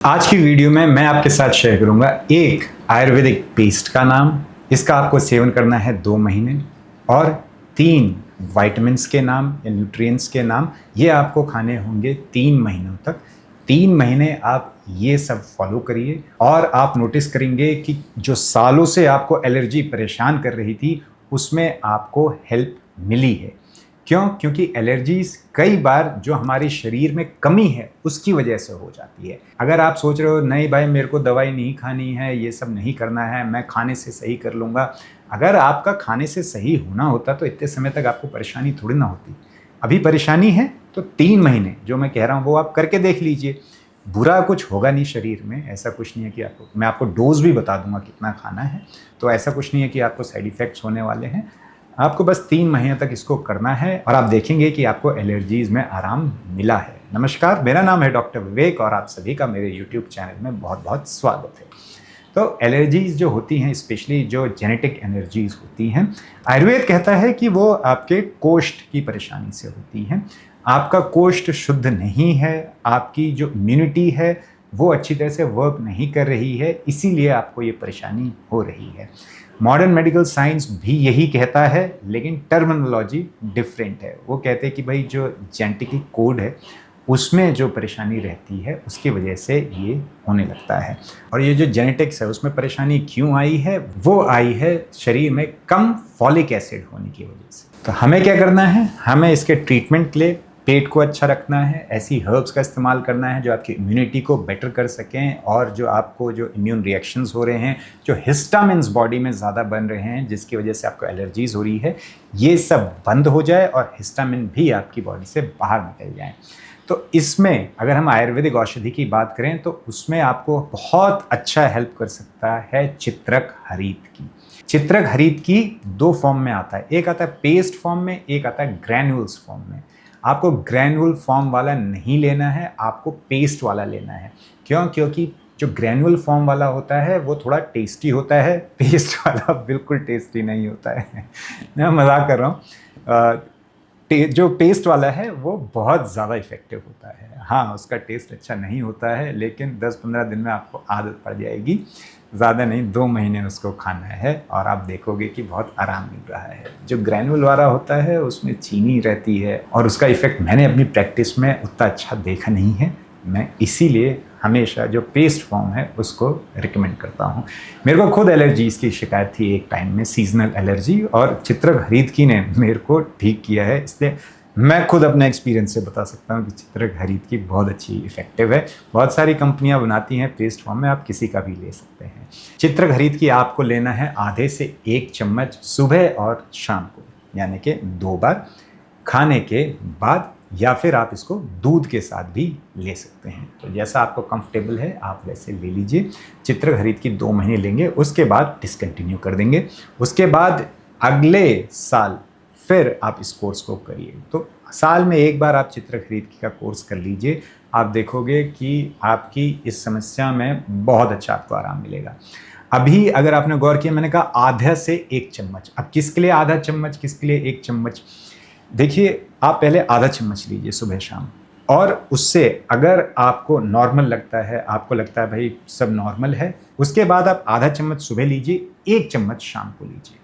आज की वीडियो में मैं आपके साथ शेयर करूंगा एक आयुर्वेदिक पेस्ट का नाम। इसका आपको सेवन करना है 2 महीने और 3 वाइटामिन्स के नाम या न्यूट्रिएंट्स के नाम। ये आपको खाने होंगे 3 महीनों तक। 3 महीने आप ये सब फॉलो करिए और आप नोटिस करेंगे कि जो सालों से आपको एलर्जी परेशान कर रही थी उसमें आपको हेल्प मिली है। क्यों? क्योंकि एलर्जीज कई बार जो हमारे शरीर में कमी है उसकी वजह से हो जाती है। अगर आप सोच रहे हो नहीं भाई मेरे को दवाई नहीं खानी है, ये सब नहीं करना है, मैं खाने से सही कर लूँगा। अगर आपका खाने से सही होना होता तो इतने समय तक आपको परेशानी थोड़ी ना होती। अभी परेशानी है तो 3 महीने जो मैं कह रहा हूँ वो आप करके देख लीजिए। बुरा कुछ होगा नहीं शरीर में, ऐसा कुछ नहीं है कि आपको, मैं आपको डोज भी बता दूंगा कितना खाना है, तो ऐसा कुछ नहीं है कि आपको साइड इफ़ेक्ट्स होने वाले हैं। आपको बस 3 महीने तक इसको करना है और आप देखेंगे कि आपको एलर्जीज़ में आराम मिला है। नमस्कार, मेरा नाम है डॉक्टर विवेक और आप सभी का मेरे यूट्यूब चैनल में बहुत बहुत स्वागत है। तो एलर्जीज़ जो होती हैं, स्पेशली जो जेनेटिक एलर्जीज़ होती हैं, आयुर्वेद कहता है कि वो आपके कोष्ठ की परेशानी से होती हैं। आपका कोष्ठ शुद्ध नहीं है, आपकी जो इम्यूनिटी है वो अच्छी तरह से वर्क नहीं कर रही है, इसीलिए आपको ये परेशानी हो रही है। मॉडर्न मेडिकल साइंस भी यही कहता है, लेकिन टर्मिनोलॉजी डिफरेंट है। वो कहते हैं कि भाई जो जेनेटिक कोड है उसमें जो परेशानी रहती है उसकी वजह से ये होने लगता है। और ये जो जेनेटिक्स है उसमें परेशानी क्यों आई है? वो आई है शरीर में कम फॉलिक एसिड होने की वजह से। तो हमें क्या करना है? हमें इसके ट्रीटमेंट के लिए पेट को अच्छा रखना है, ऐसी हर्ब्स का इस्तेमाल करना है जो आपकी इम्यूनिटी को बेटर कर सकें और जो आपको जो इम्यून रिएक्शंस हो रहे हैं, जो हिस्टामिन्स बॉडी में ज़्यादा बन रहे हैं जिसकी वजह से आपको एलर्जीज़ हो रही है, ये सब बंद हो जाए और हिस्टामिन भी आपकी बॉडी से बाहर निकल जाए। तो इसमें अगर हम आयुर्वेदिक औषधि की बात करें तो उसमें आपको बहुत अच्छा हेल्प कर सकता है चित्रक हरीत की। चित्रक हरीत की 2 फॉर्म में आता है, एक आता है पेस्ट फॉर्म में, एक आता है ग्रैन्यूल्स फॉर्म में। आपको ग्रैन्युल फॉर्म वाला नहीं लेना है, आपको पेस्ट वाला लेना है। क्यों? क्योंकि जो ग्रैन्युल फॉर्म वाला होता है वो थोड़ा टेस्टी होता है, पेस्ट वाला बिल्कुल टेस्टी नहीं होता है। मैं मजाक कर रहा हूँ। जो पेस्ट वाला है वो बहुत ज़्यादा इफ़ेक्टिव होता है। हाँ, उसका टेस्ट अच्छा नहीं होता है, लेकिन 10-15 दिन में आपको आदत पड़ जाएगी। ज़्यादा नहीं, 2 महीने उसको खाना है और आप देखोगे कि बहुत आराम मिल रहा है। जो ग्रैन्युल वाला होता है उसमें चीनी रहती है और उसका इफ़ेक्ट मैंने अपनी प्रैक्टिस में उतना अच्छा देखा नहीं है। मैं इसीलिए हमेशा जो पेस्ट फॉर्म है उसको रिकमेंड करता हूँ। मेरे को खुद एलर्जीज़ की शिकायत थी एक टाइम में, सीजनल एलर्जी, और चित्रक हरीत ने मेरे को ठीक किया है। इसलिए मैं खुद अपने एक्सपीरियंस से बता सकता हूँ कि चित्रक हरीत की बहुत अच्छी इफेक्टिव है। बहुत सारी कंपनियाँ बनाती हैं पेस्ट फॉर्म में, आप किसी का भी ले सकते हैं। चित्रक हरीत की आपको लेना है आधे से 1 चम्मच सुबह और शाम को, यानी कि 2 बार खाने के बाद, या फिर आप इसको दूध के साथ भी ले सकते हैं। तो जैसा आपको कंफर्टेबल है आप वैसे ले लीजिए। चित्रक हरीत की 2 महीने लेंगे, उसके बाद डिसकंटिन्यू कर देंगे। उसके बाद अगले साल फिर आप इस कोर्स को करिए। तो साल में 1 बार आप चित्रक हरीत का कोर्स कर लीजिए, आप देखोगे कि आपकी इस समस्या में बहुत अच्छा आपको आराम मिलेगा। अभी अगर आपने गौर किया, मैंने कहा आधा से 1 चम्मच। अब किसके लिए आधा चम्मच, किसके लिए 1 चम्मच? देखिए, आप पहले आधा चम्मच लीजिए सुबह शाम, और उससे अगर आपको नॉर्मल लगता है, आपको लगता है भाई सब नॉर्मल है, उसके बाद आप आधा चम्मच सुबह लीजिए, 1 चम्मच शाम को लीजिए।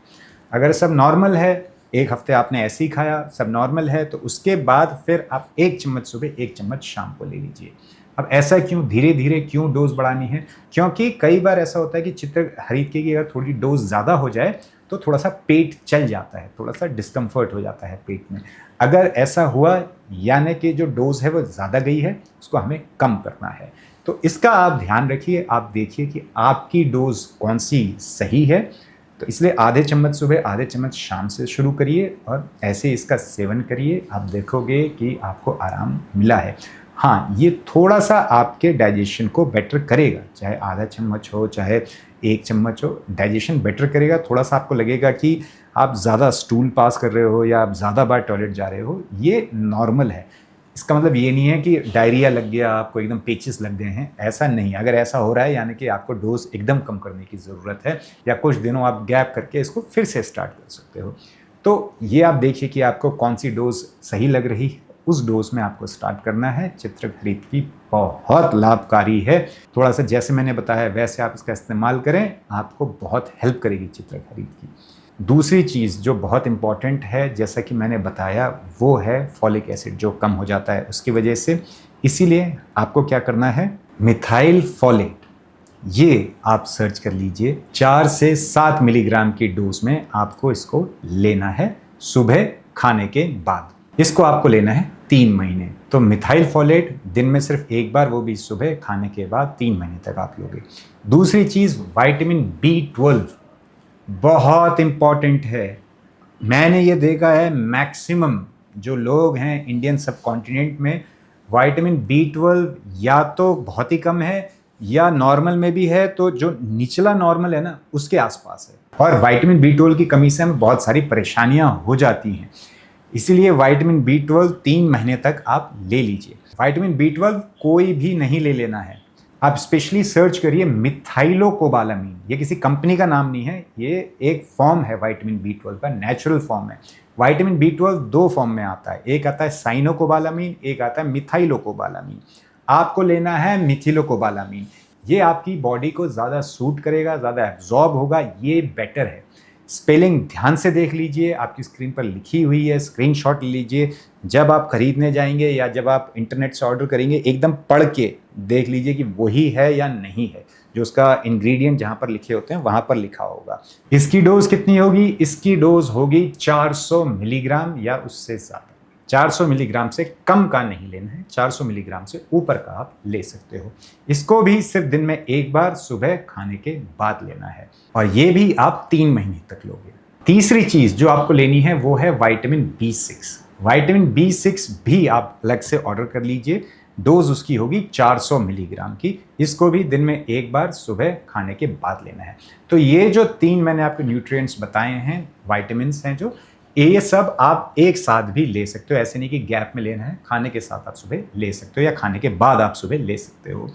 अगर सब नॉर्मल है, 1 हफ्ते आपने ऐसे ही खाया, सब नॉर्मल है, तो उसके बाद फिर आप 1 चम्मच सुबह 1 चम्मच शाम को ले लीजिए। अब ऐसा क्यों, धीरे धीरे क्यों डोज बढ़ानी है? क्योंकि कई बार ऐसा होता है कि चित्रक हरीत की अगर थोड़ी डोज ज़्यादा हो जाए तो थोड़ा सा पेट चल जाता है, थोड़ा सा डिस्कम्फर्ट हो जाता है पेट में। अगर ऐसा हुआ, यानी कि जो डोज है वो ज़्यादा गई है, उसको हमें कम करना है। तो इसका आप ध्यान रखिए, आप देखिए कि आपकी डोज कौन सी सही है। तो इसलिए आधे चम्मच सुबह, आधे चम्मच शाम से शुरू करिए और ऐसे इसका सेवन करिए। आप देखोगे कि आपको आराम मिला है। हाँ, ये थोड़ा सा आपके डाइजेशन को बेटर करेगा, चाहे आधा चम्मच हो चाहे 1 चम्मच हो, डाइजेशन बेटर करेगा। थोड़ा सा आपको लगेगा कि आप ज़्यादा स्टूल पास कर रहे हो या आप ज़्यादा बार टॉयलेट जा रहे हो, ये नॉर्मल है। इसका मतलब ये नहीं है कि डायरिया लग गया, आपको एकदम पेचिस लग गए हैं, ऐसा नहीं। अगर ऐसा हो रहा है यानी कि आपको डोज एकदम कम करने की ज़रूरत है, या कुछ दिनों आप गैप करके इसको फिर से स्टार्ट कर सकते हो। तो ये आप देखिए कि आपको कौन सी डोज सही लग रही है उस डोज में आपको स्टार्ट करना है। चित्रखरीद की बहुत लाभकारी है, थोड़ा सा जैसे मैंने बताया वैसे आप इसका इस्तेमाल करें, आपको बहुत हेल्प करेगी चित्रखरीद की। दूसरी चीज़ जो बहुत इम्पॉर्टेंट है, जैसा कि मैंने बताया, वो है फॉलिक एसिड जो कम हो जाता है उसकी वजह से। इसीलिए आपको क्या करना है, मिथाइल फॉलेट, ये आप सर्च कर लीजिए। 4 से 7 मिलीग्राम की डोज में आपको इसको लेना है सुबह खाने के बाद। इसको आपको लेना है 3 महीने। तो मिथाइल फॉलेट दिन में सिर्फ एक बार, वो भी सुबह खाने के बाद 3 महीने तक आप लोगे। दूसरी चीज़ विटामिन B12 बहुत इम्पॉर्टेंट है। मैंने ये देखा है मैक्सिमम जो लोग हैं इंडियन सब कॉन्टिनेंट में, विटामिन B12 या तो बहुत ही कम है या नॉर्मल में भी है, तो जो निचला नॉर्मल है ना उसके आसपास है। और विटामिन B12 की कमी से हमें बहुत सारी परेशानियां हो जाती हैं। इसीलिए विटामिन B12 3 महीने तक आप ले लीजिए। विटामिन B12 कोई भी नहीं ले लेना है, आप स्पेशली सर्च करिए मिथाइलोकोबालामीन। ये किसी कंपनी का नाम नहीं है, ये एक फॉर्म है विटामिन B12 का, नेचुरल फॉर्म है। विटामिन B12 2 फॉर्म में आता है, एक आता है साइनोकोबालामीन, एक आता है मिथाइलोकोबालामीन। आपको लेना है मिथिलोकोबालामीन। ये आपकी बॉडी को ज़्यादा सूट करेगा, ज़्यादा एब्जॉर्ब होगा, ये बेटर है। स्पेलिंग ध्यान से देख लीजिए, आपकी स्क्रीन पर लिखी हुई है, स्क्रीनशॉट लीजिए। जब आप खरीदने जाएंगे या जब आप इंटरनेट से ऑर्डर करेंगे, एकदम पढ़ के देख लीजिए कि वही है या नहीं है, जो उसका इंग्रेडिएंट जहाँ पर लिखे होते हैं वहाँ पर लिखा होगा। इसकी डोज कितनी होगी? इसकी डोज होगी 400 मिलीग्राम या उससे ज़्यादा। 400 मिलीग्राम से कम का नहीं लेना है, 400 मिलीग्राम से ऊपर का आप ले सकते हो। इसको भी सिर्फ दिन में एक बार सुबह खाने के बाद लेना है, और ये भी आप 3 महीने तक लोगे। तीसरी चीज़ जो आपको लेनी है वो है विटामिन B6। विटामिन B6 भी आप अलग से ऑर्डर कर लीजिए, डोज उसकी होगी 400 मिलीग्राम की। इसको भी दिन में एक बार सुबह खाने के बाद लेना है। तो ये जो 3 मैंने आपको न्यूट्रिएंट्स बताए हैं, विटामिन्स हैं जो, ये सब आप एक साथ भी ले सकते हो। ऐसे नहीं कि गैप में लेना है, खाने के साथ आप सुबह ले सकते हो या खाने के बाद आप सुबह ले सकते हो।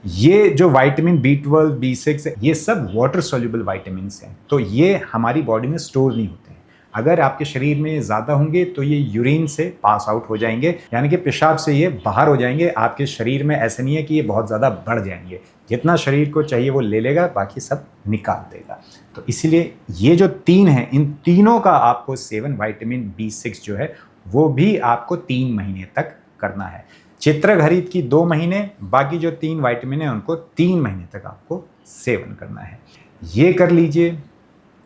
ये जो विटामिन B12, B6 है, ये सब वाटर सोल्यूबल विटामिन्स हैं, तो ये हमारी बॉडी में स्टोर नहीं होते हैं। अगर आपके शरीर में ज़्यादा होंगे तो ये यूरिन से पास आउट हो जाएंगे, यानी कि पेशाब से ये बाहर हो जाएंगे आपके शरीर में। ऐसे नहीं है कि ये बहुत ज़्यादा बढ़ जाएंगे, जितना शरीर को चाहिए वो ले लेगा, बाकी सब निकाल देगा। तो इसीलिए ये जो 3 हैं, इन तीनों का आपको सेवन, विटामिन B6 जो है वो भी आपको 3 महीने तक करना है। चित्रखरीद की 2 महीने, बाकी जो 3 विटामिन है उनको 3 महीने तक आपको सेवन करना है। ये कर लीजिए।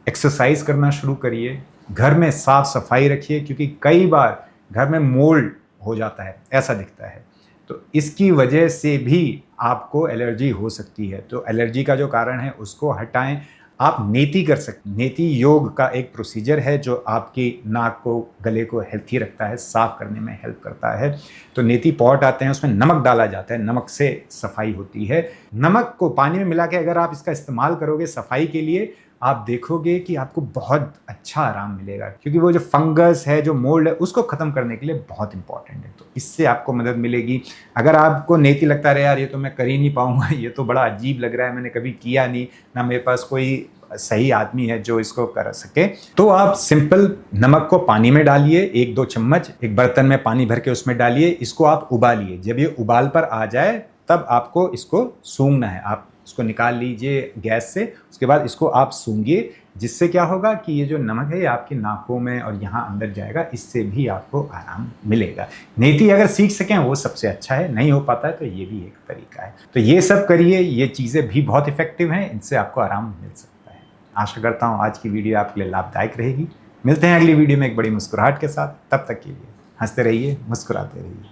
एक्सरसाइज करना शुरू करिए, घर में साफ सफाई रखिए, क्योंकि कई बार घर में मोल्ड हो जाता है, ऐसा दिखता है, तो इसकी वजह से भी आपको एलर्जी हो सकती है। तो एलर्जी का जो कारण है उसको हटाएं। आप नेति कर सकते हैं। नेति योग का एक प्रोसीजर है जो आपकी नाक को, गले को हेल्थी रखता है, साफ करने में हेल्प करता है। तो नेति पॉट आते हैं, उसमें नमक डाला जाता है, नमक से सफाई होती है। नमक को पानी में मिला के अगर आप इसका इस्तेमाल करोगे सफाई के लिए, आप देखोगे कि आपको बहुत अच्छा आराम मिलेगा, क्योंकि वो जो फंगस है, जो मोल्ड है, उसको ख़त्म करने के लिए बहुत इंपॉर्टेंट है। तो इससे आपको मदद मिलेगी। अगर आपको नेति लगता है यार ये तो मैं कर ही नहीं पाऊंगा, ये तो बड़ा अजीब लग रहा है, मैंने कभी किया नहीं, ना मेरे पास कोई सही आदमी है जो इसको कर सके, तो आप सिंपल नमक को पानी में डालिए, 1-2 चम्मच एक बर्तन में पानी भर के उसमें डालिए, इसको आप उबालिए। जब ये उबाल पर आ जाए तब आपको इसको सूंघना है। आप इसको निकाल लीजिए गैस से, उसके बाद इसको आप सूंघिए, जिससे क्या होगा कि ये जो नमक है ये आपकी नाकों में और यहाँ अंदर जाएगा, इससे भी आपको आराम मिलेगा। नेति अगर सीख सकें वो सबसे अच्छा है, नहीं हो पाता है तो ये भी एक तरीका है। तो ये सब करिए, ये चीज़ें भी बहुत इफेक्टिव हैं, इनसे आपको आराम मिल सकता है। आशा करता हूँ आज की वीडियो आपके लिए लाभदायक रहेगी। मिलते हैं अगली वीडियो में एक बड़ी मुस्कुराहट के साथ, तब तक के लिए हंसते रहिए, मुस्कुराते रहिए।